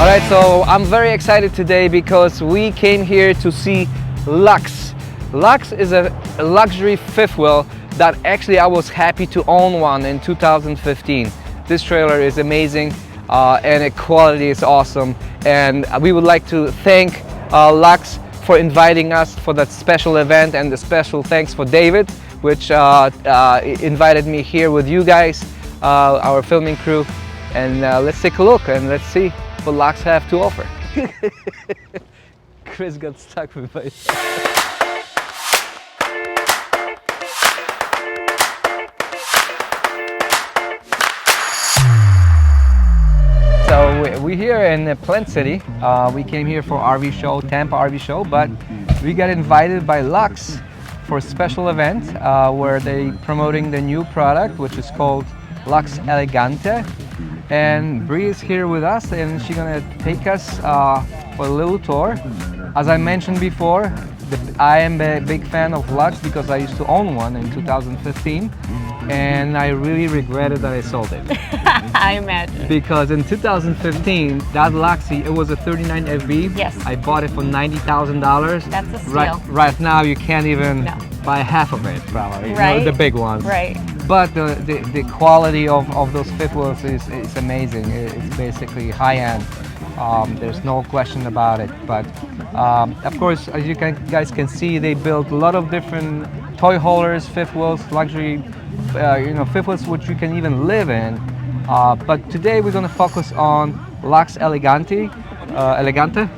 All right, so I'm very excited today because we came here to see Lux. Lux is a luxury fifth wheel that actually I was happy to own one in 2015. This trailer is amazing and the quality is awesome. And we would like to thank Lux for inviting us for that special event, and a special thanks for David, which invited me here with you guys, our filming crew. And let's take a look and let's see what Lux have to offer. Chris got stuck with my... So we're here in Plant City. We came here for RV show, Tampa RV show, but we got invited by Lux for a special event where they promoting the new product, which is called Lux Elegante. And Bree is here with us, and she's gonna take us for a little tour. As I mentioned before, I am a big fan of Lux because I used to own one in 2015, and I really regretted that I sold it. I imagine. Because in 2015, that Luxy, it was a 39 FV. Yes. I bought it for $90,000. That's a steal. Right now, you can't even buy half of it, probably. Right. You know, the big ones. Right. But the quality of those fifth wheels is amazing. It's basically high-end. There's no question about it. But of course, as you guys can see, they built a lot of different toy haulers, fifth wheels, luxury, fifth wheels which you can even live in. But today we're going to focus on Lux Elegante. Elegante,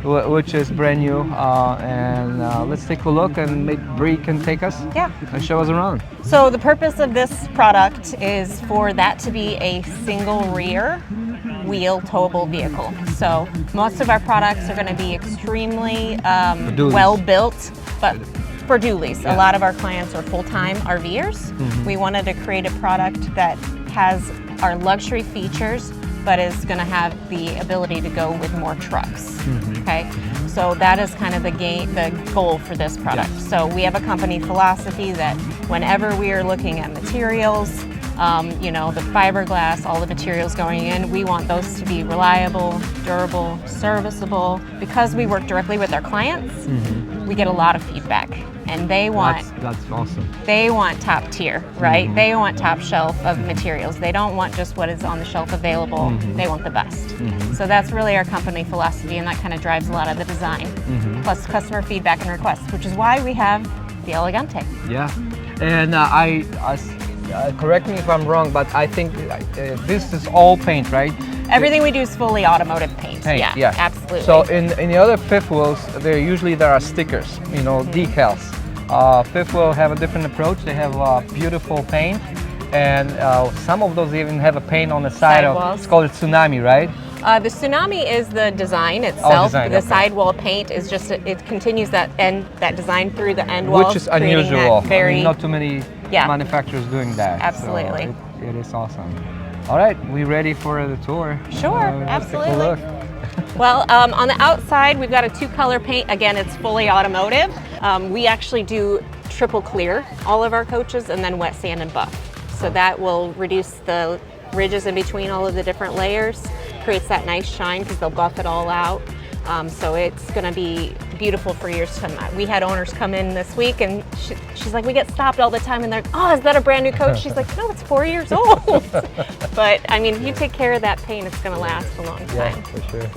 which is brand new, and let's take a look, and maybe Bree can take us and show us around. So the purpose of this product is for that to be a single rear wheel towable vehicle. So most of our products are going to be extremely well built, but for dualies. A lot of our clients are full-time RVers. We wanted to create a product that has our luxury features, but is going to have the ability to go with more trucks. Okay, so that is kind of the goal for this product. So we have a company philosophy that whenever we are looking at materials, the fiberglass, all the materials going in, we want those to be reliable, durable, serviceable. Because we work directly with our clients, we get a lot of feedback, and they want that's awesome. They want top tier, right? They want top shelf of materials. They don't want just what is on the shelf available. They want the best. So that's really our company philosophy, and that kind of drives a lot of the design, plus customer feedback and requests, which is why we have the Elegante. Yeah, and correct me if I'm wrong, but I think this is all paint, right? Everything we do is fully automotive paint. Yeah, absolutely. So in the other fifth wheels, there are stickers, decals. Fifth wheel have a different approach. They have beautiful paint, and some of those even have a paint on the side of. It's called a tsunami, right? The tsunami is the design itself. The sidewall paint is just it continues that design through the end walls, which is unusual. Very, not too many manufacturers doing that. Absolutely. So it is awesome. All right, we ready for the tour? Sure, absolutely. Let's take a look. Well, on the outside, we've got a two-color paint. Again, it's fully automotive. We actually do triple clear all of our coaches, and then wet sand and buff. So that will reduce the ridges in between all of the different layers, creates that nice shine because they'll buff it all out. So it's going to be beautiful for years to come. We had owners come in this week, and she's like, we get stopped all the time, and they're like, oh, is that a brand new coach? She's like, no, it's 4 years old. But I mean, if you take care of that paint, it's going to last a long time. Yeah, for sure.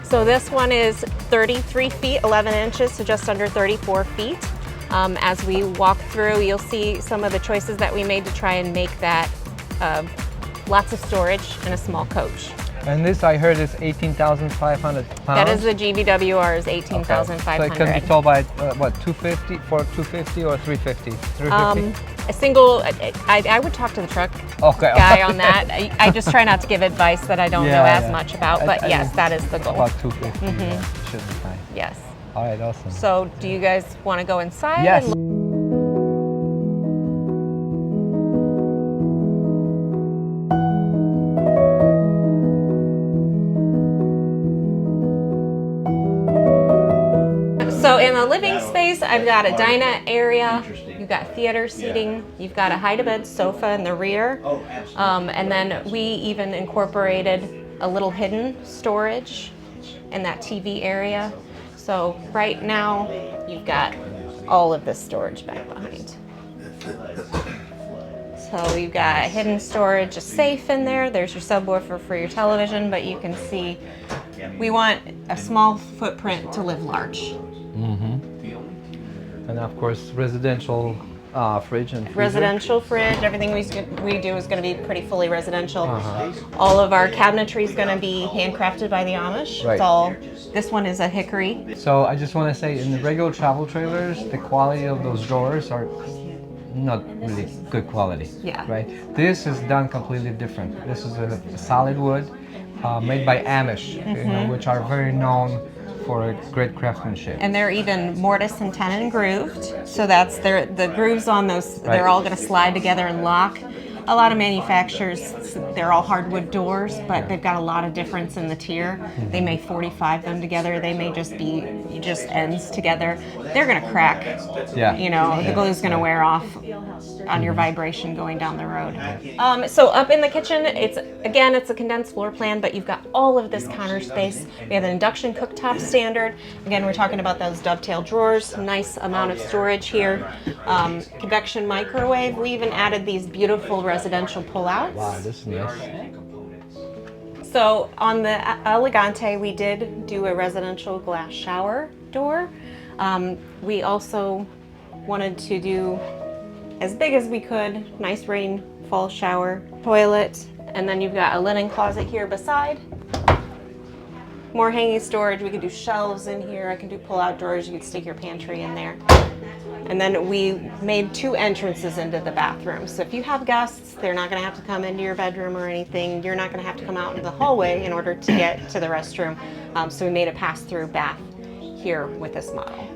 So this one is 33 feet, 11 inches, so just under 34 feet. As we walk through, you'll see some of the choices that we made to try and make that lots of storage in a small coach. And this, I heard, is 18,500 pounds. That is the GVWR, is 18,500. So it can be towed by what, 250 or 350? 350? A single. I would talk to the truck guy on that. I just try not to give advice that I don't know as much about. But yes, that is the goal. About 250. Yeah, should be fine. Yes. All right, awesome. So, do you guys want to go inside? Yes. So in the living space, I've got a dinette area, you've got theater seating, you've got a hide-to-bed sofa in the rear, and then we even incorporated a little hidden storage in that TV area. So right now you've got all of this storage back behind. So you've got hidden storage, a safe in there. There's your subwoofer for your television, but you can see we want a small footprint to live large. And of course, residential fridge and freezer. Residential fridge, everything we do is going to be pretty fully residential. All of our cabinetry is going to be handcrafted by the Amish. Right. It's all, this one is a hickory. So I just want to say, in the regular travel trailers, the quality of those drawers are not really good quality. Yeah. Right. This is done completely different. This is a solid wood made by Amish, you know, which are very known for great craftsmanship. And they're even mortise and tenon grooved. So that's the grooves on those, they're all going to slide together and lock. A lot of manufacturers, they're all hardwood doors, but they've got a lot of difference in the tier. They may 45 them together. They may just be just ends together. They're going to crack. Yeah. You know, the glue's going to wear off on your vibration going down the road. So up in the kitchen, it's a condensed floor plan, but you've got all of this counter space. We have an induction cooktop standard. Again, we're talking about those dovetail drawers. Nice amount of storage here. Convection microwave. We even added these beautiful residential pullouts. Wow, this is nice. So on the Elegante, we did do a residential glass shower door. We also wanted to do as big as we could, nice rainfall shower, toilet, and then you've got a linen closet here beside. More hanging storage. We could do shelves in here. I can do pull-out drawers. You could stick your pantry in there. And then we made 2 entrances into the bathroom. So if you have guests, they're not going to have to come into your bedroom or anything. You're not going to have to come out into the hallway in order to get to the restroom. So we made a pass-through bath here with this model.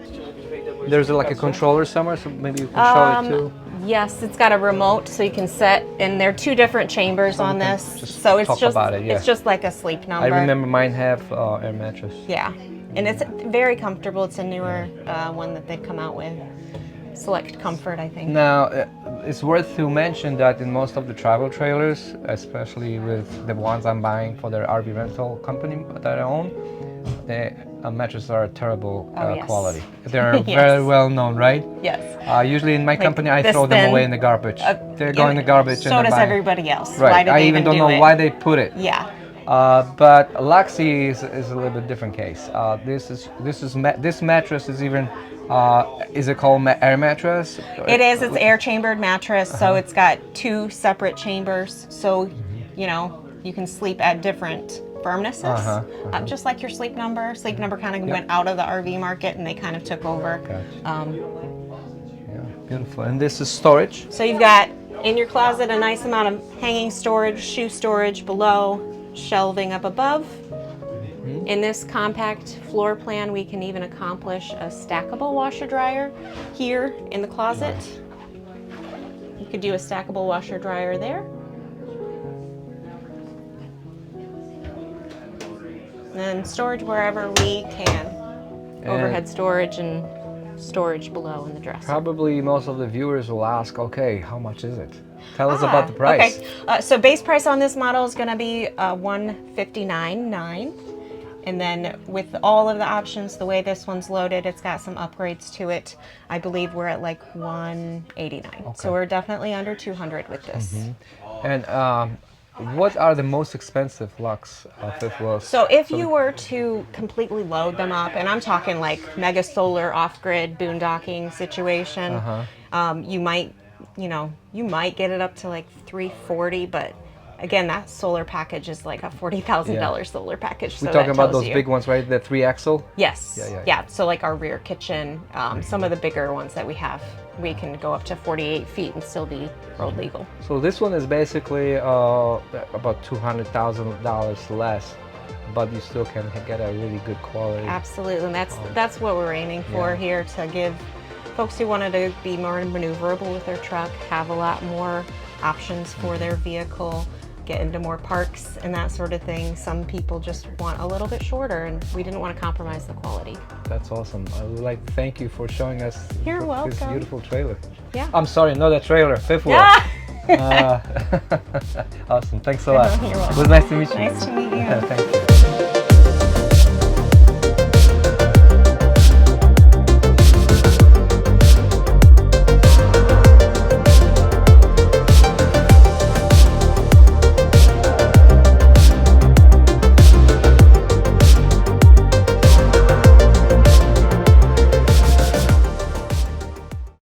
There's like a controller somewhere, so maybe you can show it too. Yes, it's got a remote, so you can set, and there are 2 different chambers on this. So it's just like a sleep number. I remember mine have air mattress. Yeah, and it's very comfortable. It's a newer one that they've come out with. Select Comfort, I think. Now, it's worth to mention that in most of the travel trailers, especially with the ones I'm buying for their RV rental company that I own, the mattresses are terrible quality. They're very well known, right? Yes. Usually in my company, I throw them away in the garbage. They go in the garbage. So does everybody else. Right. Why did I they even don't know why they put it. Yeah. But Luxe is a little bit different case. This mattress is even. Is it called air mattress? It is. It's air chambered mattress, so it's got 2 separate chambers. So, you know, you can sleep at different firmnesses, just like your Sleep Number. Sleep Number kind of went out of the RV market, and they kind of took over. Gotcha. Yeah, beautiful. And this is storage. So you've got in your closet a nice amount of hanging storage, shoe storage below, shelving up above. In this compact floor plan, we can even accomplish a stackable washer dryer here in the closet. You could do a stackable washer dryer there. And then storage wherever we can. Overhead storage and storage below in the dresser. Probably most of the viewers will ask, okay, how much is it? Tell us about the price. Okay. So base price on this model is going to be $159,900. And then with all of the options, the way this one's loaded, it's got some upgrades to it. I believe we're at like $189,000. Okay. So we're definitely under $200 with this. And what are the most expensive Lux fifth wheels? So if you were to completely load them up, and I'm talking like mega solar off-grid boondocking situation, you might get it up to like $340, but again, that solar package is like a $40,000 solar package. We're talking about those big ones, right? The 3-axle? Yes. Yeah. So like our rear kitchen, some of the bigger ones that we have, we can go up to 48 feet and still be road legal. So this one is basically about $200,000 less, but you still can get a really good quality. Absolutely, and that's what we're aiming for here, to give folks who wanted to be more maneuverable with their truck, have a lot more options for their vehicle, get into more parks and that sort of thing. Some people just want a little bit shorter, and we didn't want to compromise the quality. That's awesome. I would like to thank you for showing us You're welcome. This beautiful trailer. Yeah. I'm sorry, not a trailer, fifth wheel. Awesome. Thanks a lot. You're welcome. It was nice to meet you. Nice to meet you. Thank you.